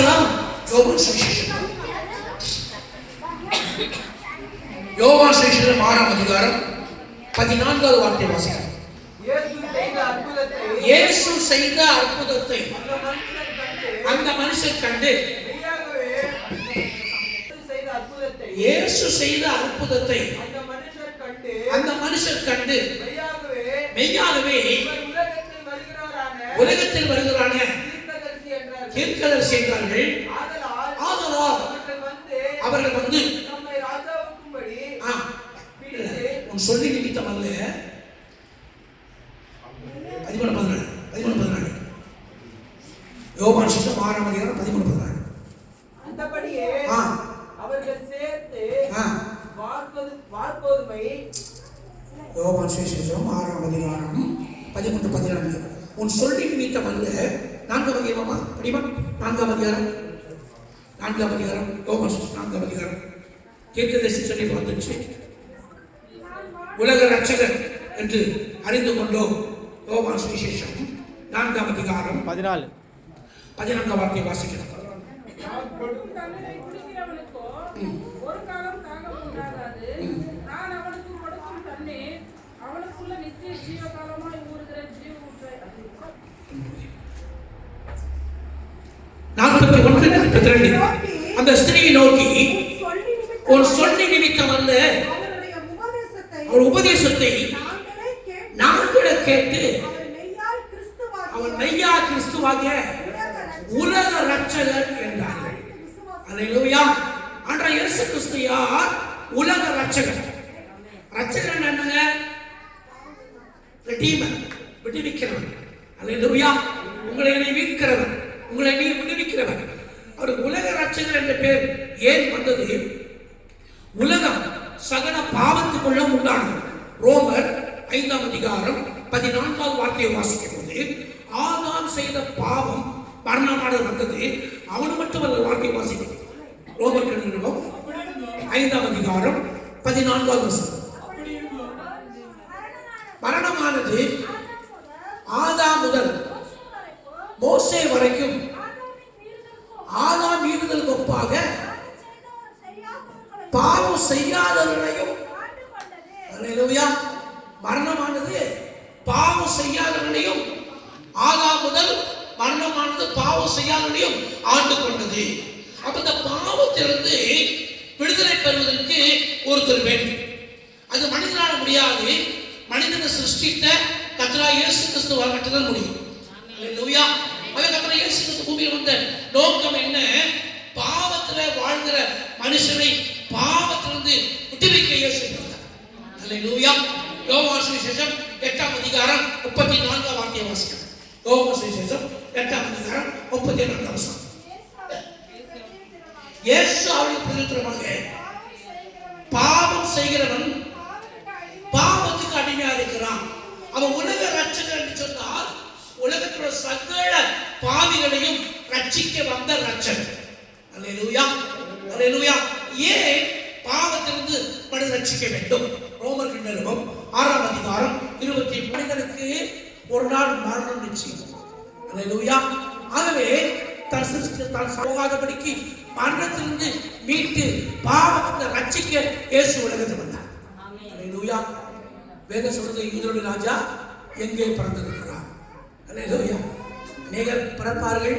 வாசிக்கலாம். யோவான் சுவிசேஷம், யோவான் சுவிசேஷம் 6ஆம் அதிகாரம் 14வது வார்த்தை வாசிக்கலாம். இயேசு செய்த அற்புதத்தை அந்த மனுஷன் கண்டு, இயேசு செய்த அற்புதத்தை அந்த மனுஷர் கண்டு, மெய்யாகவே உலகத்தில் வருகிறான தீர்க்கதரிசி என்றார்கள். ஆதலால் அவர்கள் வந்து உன் சொல்லி நிமித்தம் அல்ல. 13-14 யோவான் சுவிசேஷம் 6ஆம் அதிகாரம் 13-14. அந்தபடியே அவர்கள் சேர்த்து வார்கோதுமை. யோவான் சுவிசேஷம் 6ஆம் அதிகாரம் 13-14. உன் சொல்லி நிமித்தம் அல்ல. 4ஆம் அதிகாரமா படிமா? 4ஆம் அதிகாரம் யோவான் சுவிசேஷம் 4ஆம் அதிகாரம். தீர்க்கதரிசி சொல்லி வந்துச்சு, உலக ரட்சகர் என்று அறிந்து கொண்டோம். யோவான் சுவிசேஷம் 4ஆம் அதிகாரம் 14 வார்த்தையை வாசிக்கிறோம். அந்த ஸ்திரீயை நோக்கி, ஒரு சொல்லி நிமித்தம் அல்ல, ஒரு உபதேசத்தை நாங்கள் கேட்டு அவன் மெய்யா கிறிஸ்துவாகிய உலக ரட்சகர் என்றார்கள். அல்லேலூயா. ஆண்டவர் இயேசு கிறிஸ்து யார்? உலக ரட்சகர். ரட்சகர் என்னங்க? ரெடீமர், விடுவிக்கிறவர். அல்லேலூயா. உங்களை மீட்கிறவர், உங்களை விடுவிக்கிறவர். அவர் உலக ரட்சகர் என்ற பெயர் ஏன் வந்தது? உலகம் சகல பாவத்துக்குள்ள உண்டானது. ரோமர் 5ஆம் அதிகாரம் 14வது வார்த்தையை வாசிக்கும் போது, ஆதாம் செய்த பாவம் மரணமானது வந்தது. அவன் மட்டுமல்ல. வார்த்தையை வாசிக்கும் ரோமர் 5ஆம் அதிகாரம் 14வது வசனம். மரணமானது ஆதாம் முதல் மோசே வரைக்கும் ஆதாம் மீறுதலுக்கு ஒப்பாக பாவம் செய்யாதவர்களையும், அல்லேலூயா, மரணமானது பாவம் செய்யாதவர்களையும், ஆதாம் முதல் மரணமானது பாவம் செய்யாதவர்களையும் ஆண்டு கொண்டது. அப்ப இந்த பாவத்திலிருந்து விடுதலை பெறுவதற்கு ஒருத்தர் வேண்டும். அது மனிதனால முடியாது. மனிதனை சிருஷ்டித்த கர்த்தராகிய இயேசு கிறிஸ்துவால் மட்டும்தான் முடியும். அல்லேலூயா. கர்த்தராகிய இயேசு கிறிஸ்து பூமியில் வந்த நோக்கம் என்ன? பாவத்துல வாழ்கிற மனுஷனை பாவத்திலிருந்து விடுவிக்க இயேசு வந்தார். அல்லேலூயா. யோவான் சுவிசேஷம் 8ஆம் அதிகாரம் 34 வார்த்தையை வாசிக்கிறோம். யோவான் சுவிசேஷம் 8ஆம் அதிகாரம் 34 வசனம். இயேசு அவருக்கு பிரதித்திரமாக, பாவம் செய்கிறவன் பாவத்துக்கு அடிமையாக இருக்கிறான். அவன் உலக ரட்சகர் என்று சொன்னால் உலகத்தோட சகல பாவிகளையும் ரட்சிக்க வந்த ரட்சகர். அல்லேலூயா, அல்லேலூயா. ஏன் பாவத்திலிருந்து மனிதன் ரட்சிக்க வேண்டும்? ரோமர் நிருபம் 6ஆம் அதிகாரம் 20. மனிதனுக்கு ஒரு நாள் மரணம் நிச்சயம். அல்லேலூயா. ஆகவே தான் போகாதபடிக்கு மரணத்திலிருந்து மீட்டு பாவத்தை ரட்சிக்க இயேசு உலகத்தில் வந்தார். அல்லேலூயா. வேதம் சொல்றது, யூதருடைய ராஜா எங்கே பிறந்திருக்கிறார். அல்லேலூயா. அநேகர் பிறப்பார்கள்,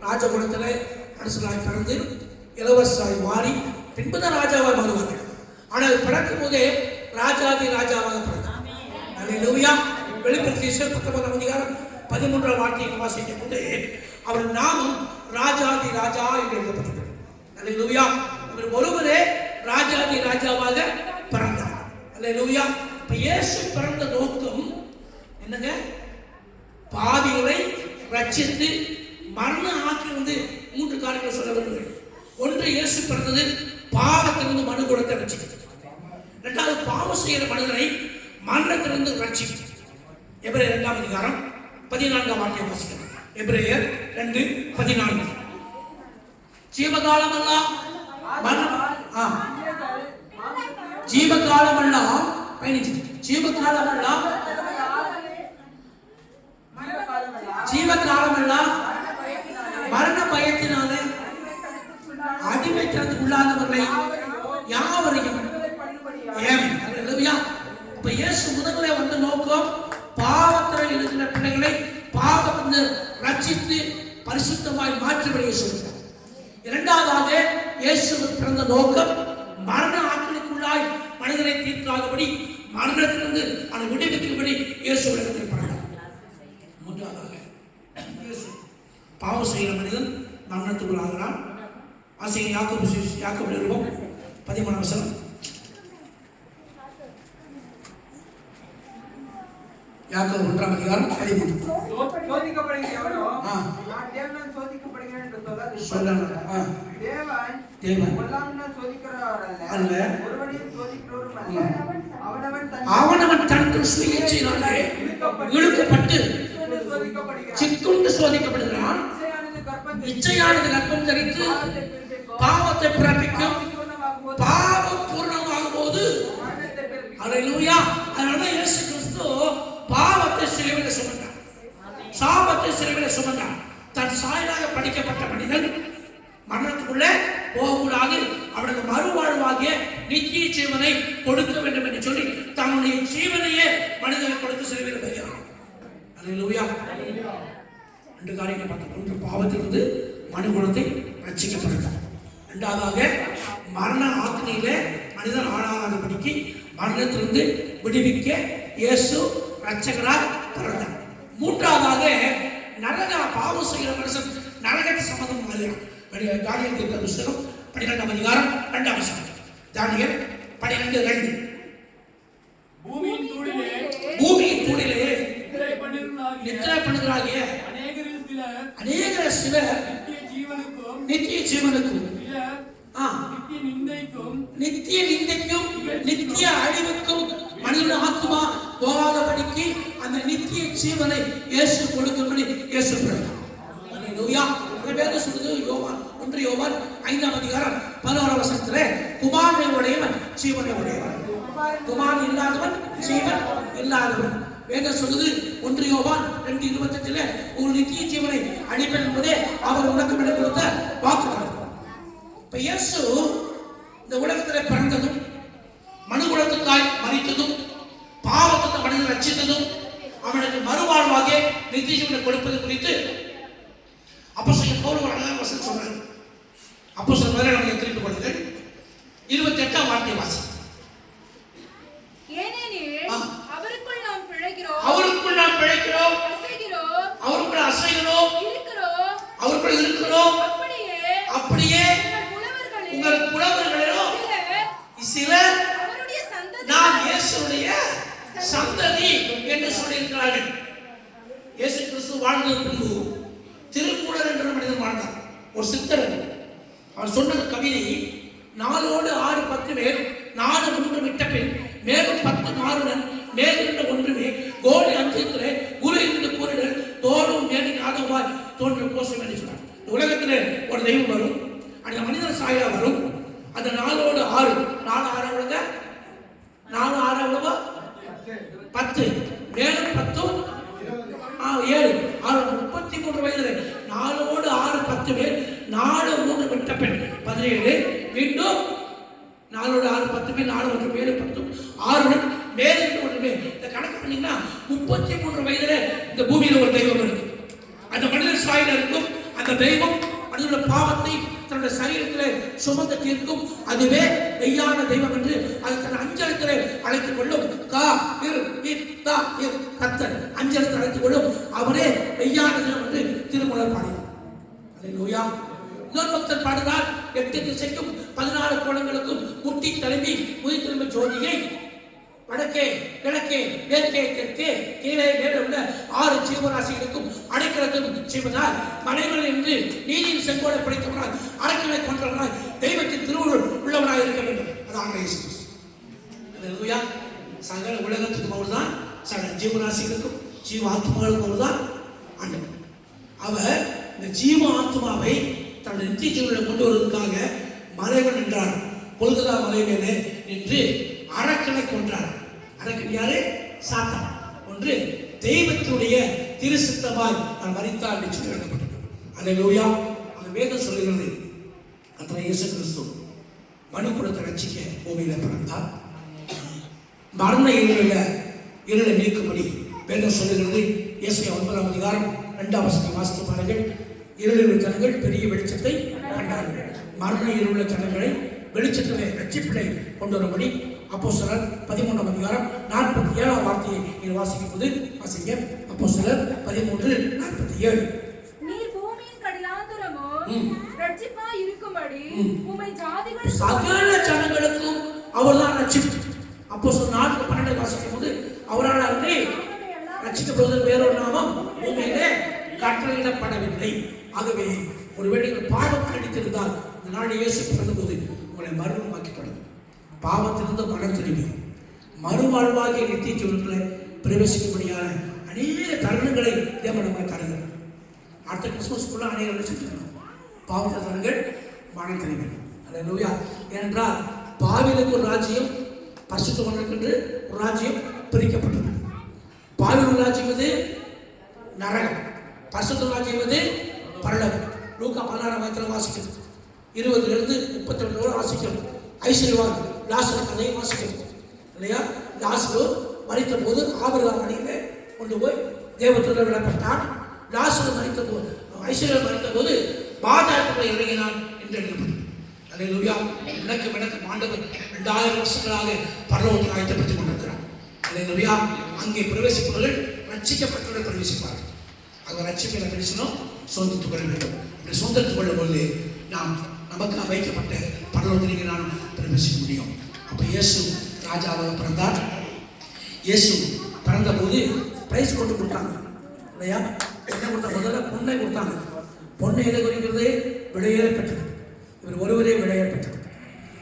ராஜகுலத்தில் அரசராய் பிறந்து இளவரசராய் மாறி பின்புதான் ராஜாவாய் மாறுவார்கள். ஆனால் பிறக்கும் போதே ராஜாதி ராஜாவாக பிறந்தார். அல்லேலூயா. வெளிப்படுத்தின 19ஆம் அதிகாரம் 13ஆம் வார்த்தையை வாசிக்கும் போது அவர் நாமம் ராஜாதி ராஜா என்று எழுதப்பட்டது. அல்லேலூயா. அவர் ஒருவரே ராஜாதி ராஜாவாக பிறந்தார். அல்லேலூயா. இப்ப இயேசு பிறந்த நோக்கம் என்னங்க? பாவிகளை ரட்சித்து மரண ஆக்கில் வந்து 3 காரியங்கள் சொல்ல விரும்புகிறேன். ஒன்று, இயேசு பிறந்தது பாவத்திலிருந்து மனு குலத்தை ரட்சிக்கிறது. 2வது, பாவம் செய்கிற மனிதனை மரணத்திலிருந்து ரட்சிக்கிறது. எபிரேயர் 2ஆம் அதிகாரம் 14ஆம் வார்த்தையை வாசிக்கிறோம். எபிரேயர் 2:14. ஜீவகாலமெல்லாம் ஜீவகாலமெல்லாம் மரண பயத்தினாலே ரட்சித்து பரிசுத்தமாய் மாற்றும்படி சொல்கிறார். இரண்டாவதாக இயேசு பிறந்த நோக்கம் மரண ஆற்றலுக்குள்ளாய் மனிதனை தீர்க்காதபடி மரணத்திலிருந்து அதை விடுவிக்கும்படி இயேசு உலகத்தில் பிறந்தார். மூன்றாவதாக இயேசு பாவம் செய்கிற மனிதன் மரணத்துக்குள்ளாகிறான். ஆசிரியர் யாக்கோபு நிருபம் 13ஆம் வசனம். யாக்கோபு 1ஆம் அதிகாரம் 13. சோதிக்கப்படுகிற எவனோ நான் தேவனால் சோதிக்கப்படுகிறேன் என்று சொல்லாது. தேவன் கொல்லாமல் சோதிக்கிறவர் அல்ல, ஒருவனையும் சோதிக்கிறவரும் அல்ல. அவனவன் தன் கிறிஸ்துவின் இச்சையினாலே இழுக்கப்பட்டு சிக்குண்டு சோதிக்கப்படுகிறான். இச்சையானது கர்ப்பம் தரித்து பாவத்தை பிறப்பிக்கும். பாவம் பூர்ணமாகும் போது அல்லேலூயா. அதனால இயேசு கிறிஸ்து பாவத்தை சிலுவையில் சுமந்தார், சாபத்தை சிலுவையில் சுமந்தார். தன் சாயலாக படிக்கப்பட்ட மனிதன் மரணத்துக்குள்ளே போகக்கூடாது, அவனுக்கு மறுவாழ்வாகிய நித்திய ஜீவனை கொடுக்க வேண்டும் என்று சொல்லி தன்னுடைய ஜீவனையே மனிதனை கொடுத்து சிலுவையில் வைக்கிறான். அல்லேலூயா. ரெண்டு காரியங்களை பார்த்தோம். ஒன்று, பாவத்திலிருந்து மனுகுலத்தை ரட்சிக்கப்படுகிறார். இரண்டாவதாக மரண ஆக்கினியிலே மனிதன் ஆளாகாதபடிக்கு மரணத்திலிருந்து விடுவிக்க இயேசு ரட்சகராய் பிறந்தார். மூன்றாவதாக நரக பாவம் செய்கிற மனுஷன் நரகத்தை சம்பந்தம் அறியான். தானியேல் தீர்க்க புத்தகம் 12ஆம் அதிகாரம் 2ஆம் வசனம். தானியேல் 12:2. பூமியின் தூளிலே நித்திரை பண்ணுகிறாகிய அநேகர் சிலர் நித்திய ஜீவனுக்கும் நித்திய நிந்தைக்கும் நித்திய அழிவுக்கும் மனித ஆத்மா போகாதபடிக்கு அந்த நித்திய ஜீவனை இயேசு கொடுக்கும்படி இயேசு பிறந்தார். அல்லேலூயா. வேதம் சொல்லுது, யோவான் 1 யோவான் 5ஆம் அதிகாரம் 11ஆம் வசனத்திலே குமாரனை உடையவன் ஜீவனை உடையவன், குமாரன் இல்லாதவன் ஜீவன் இல்லாதவன். வேதம் சொல்லுது 1 யோவான் 2:28 ஒரு நித்திய ஜீவனை அளிப்பேன் என்பதே அவர் உனக்கு விட கொடுத்த வாக்குறுதி. இப்ப இயேசு இந்த உலகத்தில் பிறந்ததும் மனுகுலத்துக்காய் மரித்ததும் பாவத்தை மனிதன் ரட்சித்ததும் அவனுக்கு மறுவாழ்வாக நித்திய ஜீவனை கொடுப்பது குறித்து அப்போஸ்தலன் பவுல் ஒரு அழகான வசனம் சொல்றார். அப்போஸ்தலர் 11 திருப்பிக் கொள்ளுங்கள். 28ஆம் வார்த்தை வாசி. அவருக்குள் நாம் பிழைக்கிறோம், அவருக்குள் அசைகிறோம், அவருக்குள் இருக்கிறோம். அப்படியே உங்கள் புலவர்களிலும் சிலர் நாம் இயேசுடைய சந்ததி என்று சொல்லியிருக்கிறார்கள். இயேசு கிறிஸ்து வாழ்ந்த பின்பு திருமூலர் என்ற மனிதன் வாழ்ந்தார், ஒரு சித்தர். அவர் சொன்ன கவிதை, 4 6 10 பேர் 4 3 விட்ட பெண் மேலும் 10 மாறுடன் மேலிருந்த ஒன்றுமே கோடி அஞ்சித்திலே குரு இருந்து கூறிடல் தோடும் மேலின் ஆதவாய் தோன்றும் கோஷம் என்று சொன்னார். உலகத்தில் ஒரு தெய்வம் வரும், அந்த மனிதன் சாயா வரும். அந்த 4 6 4 6 எவ்வளவு? 4 6 எவ்வளவு? 10 மேலும் 10 7 33 வயதில் 4 6 10 பேர் 4 3 விட்ட பெண் 17 மீண்டும் 4 6 10 பேர் 4 1 7 10 6 மேலிருந்து ஒன்றுமே. இந்த கணக்கு பண்ணீங்கன்னா 33 வயதில் இந்த பூமியில் ஒரு தெய்வம் இருக்கு. அந்த மனிதன் சாயில இருக்கும். அந்த தெய்வம் மனிதனுடைய பாவத்தை தன்னுடைய சரீரத்தில் சுமந்து தீர்க்கும். அதுவே மெய்யான தெய்வம் என்று அது தன் அஞ்சலத்திலே அழைத்துக் கொள்ளும். கர்த்தர் அஞ்சலத்தில் அழைத்துக் கொள்ளும். அவரே மெய்யான தெய்வம் என்று திருமூலர் பாடினார். அல்லேலூயா. இன்னொரு பக்தர் பாடினார், 8 திசைக்கும் 14 கோணங்களுக்கும் முட்டி தலைமை முதித்திரும்ப ஜோதியை வடக்கே கிழக்கே மேற்கே தெற்கே கீழே மேலே உள்ள 6 ஜீவராசிகளுக்கும் அடைக்கலத்தும் செய்வதால் மலைகள் என்று நீதியின் செங்கோலை படைத்தவனாய் அரக்கனை கொன்றவனாய் தெய்வத்தின் திருவுருள் உள்ளவனாய் இருக்க வேண்டும். அதான் இயேசு. அல்லேலூயா. சகல உலகத்துக்கும் அவர்தான், சகல ஜீவராசிகளுக்கும் ஜீவ ஆத்மாவுக்கும் அவர்தான் ஆண்டவர். அவர் இந்த ஜீவ ஆத்மாவை தன்னுடைய நித்திய ஜீவனை கொண்டு வருவதற்காக மலைகள் நின்றார். கொல்கத்தா மலை மேலே நின்று அரக்கனை கொன்றார். அரக்கன் யாரு? சாத்தான். ஒன்று தெய்வத்துடைய திருசித்தமாய் நான் மரித்தார் என்று சொல்லி எழுதப்பட்டது. அல்லேலூயா. அந்த வேதம் சொல்லுகிறது, கர்த்தர் இயேசு கிறிஸ்து மனுக்குலத்தை ரட்சிக்க பூமியில பிறந்தார். மரண இருளை நீக்கும்படி வேதம் சொல்லுகிறது. இயேசுயா 9ஆம் அதிகாரம் 2ஆம் வசனத்தை வாசித்து பாருங்கள். இருளுள்ள ஜனங்கள் பெரிய வெளிச்சத்தை கண்டார்கள். மரண இருளுள்ள ஜனங்களை வெளிச்சத்திலே ரட்சிப்பினை கொண்டு வரும்படி அப்போஸ்தலர் 13ஆம் அதிகாரம் 47ஆம் வார்த்தையை நீங்கள் வாசிக்கும் போது வாசிங்க. அப்போஸ்தலர் 13:47. நீர் பூமியின் கடிலாந்தரமும் ரட்சிப்பாய் இருக்கும்படி உம்மை ஜாதிகள் சகல ஜனங்களுக்கும் அவர்தான் ரட்சிப்பு. அப்போஸ்தலர் 4:12 வாசிக்கும் போது அவரால் அன்றி ரட்சிக்கப்படுவதற்கு வேறொரு நாமம் பூமியிலே கட்டளையிடப்படவில்லை. ஆகவே ஒருவேளை பாவம் அடித்திருந்தால் இந்த நாள் இயேசு பிறந்தபோது உங்களை மறுமாக்கி தொடங்கும். பாவத்திலிருந்து மனம் திரும்பி மறுவாழ்வாகிய நித்திய ஜீவனுக்குள்ளே பிரவேசிக்கும்படியான அநேக தருணங்களை தேவன் நமக்கு தருகிறார். அடுத்த கிறிஸ்துமஸ்க்குள்ள அநேக செஞ்சிருக்கணும். பாவத்த தருணங்கள் மனம் திரும்பி. அல்லேலூயா. ஏனென்றால் பாவிலுக்கு ஒரு ராஜ்யம், பரிசுத்தவான்களுக்கு என்று ஒரு ராஜ்யம் பிரிக்கப்பட்டது. பாவிலுக்கு ராஜ்யம் இது நரகம், பரிசுத்த ராஜ்யம் இது பரலோகம். லூக்கா 16 வாசிக்கிறது. 20 32 வாசிக்கிறது. ஐஸ்வர்யவான் லாசரு கதையை வாசிக்கிறது இல்லையா? லாசரு மரித்த போது ஆபிரகாம் அடியிலே கொண்டு போய் தேவதூதர் விடப்பட்டான். லாசரு மரித்த போது, ஐஸ்வர்யன் மரித்த போது பாதாளத்துக்குள்ளே இறங்கினான் என்று எழுதப்பட்டது. அல்லேலூயா. எனக்கு ஆண்டவர் 2000 வருஷங்களாக பரலோகத்தில் ஆயத்தப்படுத்திக் கொண்டிருக்கிறார். அல்லேலூயா. அங்கே பிரவேசிப்பவர்கள் ரட்சிக்கப்பட்டவர்கள் பிரவேசிப்பார்கள். அவர் ரட்சிப்பை பிரவேசனம் சொந்தத்துக் கொள்ள வேண்டும். அப்படி சொந்தத்துக் கொள்ளும் பொழுது நாம் நமக்கு வைக்கப்பட்ட பரலோகத்திற்கு நாம் பிரவேசிக்க முடியும். அப்போ இயேசு ராஜாவாக பிறந்தார். இயேசு பிறந்த போது பிரைஸ் கொண்டு கொடுத்தாங்க இல்லையா? என்ன கொடுத்தாங்க? முதல்ல பொண்ணை கொடுத்தாங்க. பொண்ணை எதை குறிக்கிறது? விடையேற பெற்றது. இவர் ஒருவரே விடையேற பெற்றது.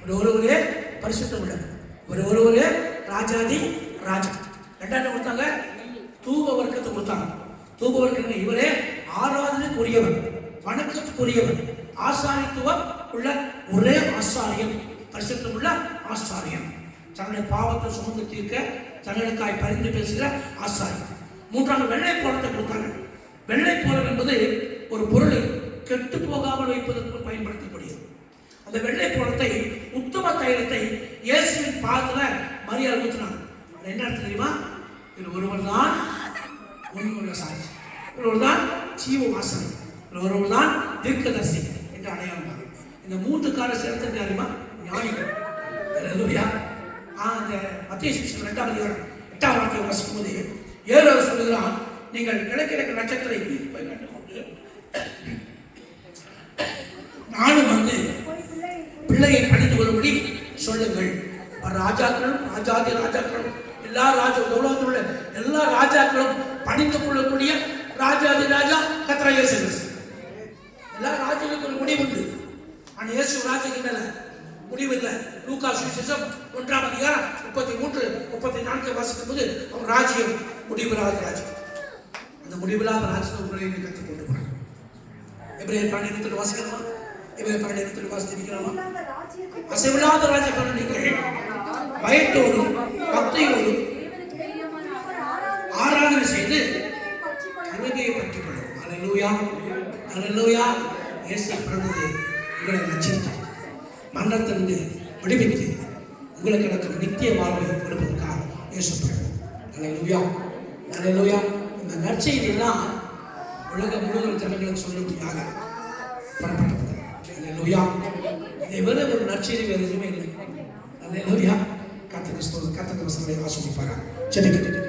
இவர் ஒருவரே பரிசுத்தம் உள்ளது. இவர் ஒருவரே ராஜாதி ராஜா. ரெண்டாவது கொடுத்தாங்க தூப வர்க்கத்தை கொடுத்தாங்க. தூப வர்க்கம் இவரே ஆராதனைக்குரியவர், வணக்கத்துக்குரியவர், ஆசாரித்துவம் உள்ள ஒரே ஆசாரியன், பரிசுத்தம் உள்ள ஆசாரியன், தன்னுடைய பாவத்தை சுமந்து தீர்க்க தங்களுக்காய் பரிந்து பேசுகிற ஆசாரியன். மூன்றாவது வெள்ளை போலத்தை கொடுத்தாங்க. வெள்ளை போலம் என்பது ஒரு பொருளை கெட்டு போகாமல் வைப்பதற்கு பயன்படுத்தக்கூடியது. அந்த வெள்ளை போலத்தை, உத்தம தைலத்தை இயேசுவின் பாதத்தில் மரியாதை ஊற்றினாங்க. என்ன அர்த்தம் தெரியுமா? இவர் ஒருவர் தான் உண்மையுள்ள சாட்சி, ஒருவர் தான் ஜீவ வாசனை, ஒருவர் தான் தீர்க்கதரிசி என்று அடையாளம். இந்த 3 கால சேர்த்து அறியுமா? ஞானிகள். அல்லேலூயா. அந்த மத்தேயு சுவிசேஷம் 2ஆம் அதிகாரம் 8ஆம் வார்த்தையை வாசிக்கும் போது 7 சொல்லுகிறான், நீங்கள் கிழக்கிழக்கு நட்சத்திரை போய் கண்டுகொண்டு நானும் வந்து பிள்ளையை படித்துக் கொள்ளும்படி சொல்லுங்கள். ராஜாக்களும் ராஜாதி ராஜாக்களும் எல்லா உலகத்தில் உள்ள எல்லா ராஜாக்களும் படித்துக் கொள்ளக்கூடிய ராஜாதி ராஜா கர்த்தராகிய இயேசு கிறிஸ்து. எல்லா ராஜ்யங்களுக்கும் ஒரு முடிவு உண்டு. ஆனால் இயேசு ராஜ்யத்துக்கு மேல முடிவு இல்லை. லூக்கா சுவிசேஷம் 1ஆம் அதிகாரம் 33, 34 வாசிக்கும் போது அவர் ராஜ்யம் முடிவில்லாத ராஜ்யம். அந்த முடிவில்லாத ராஜ்யத்தை கற்றுக் கொண்டு போறாங்க. எபிரேயர் 12 வாசிக்கிறோமா? எபிரேயர் 12 வாசிக்கிறோமா? அசைவில்லாத ராஜ்யம் நீங்கள் பயத்தோடும் பக்தியோடும் ஆராதனை செய்து கருணையை பற்றிக் கொள்ளும். அல்லேலூயா. அல்லேலூயா. இயேசு பிறந்தது உங்களை ரட்சித்தார், மரணத்திலிருந்து விடுவித்து உங்களுக்கு நடக்கும் நித்திய வாழ்வை கொடுப்பதற்காக இயேசு பிறந்தார். அல்லேலூயா. அல்லேலூயா. இந்த நற்செய்தி தான் உலகம் முழுவதும் ஜனங்களுக்கு சொல்லும்படியாக புறப்பட்டது. அல்லேலூயா. இதை விட ஒரு நற்செய்தி வேறு எதுவுமே இல்லை. அல்லேலூயா. கர்த்தர் வசனங்களை ஆசீர்வதிப்பாராக. ஜெபிக்கிறேன்.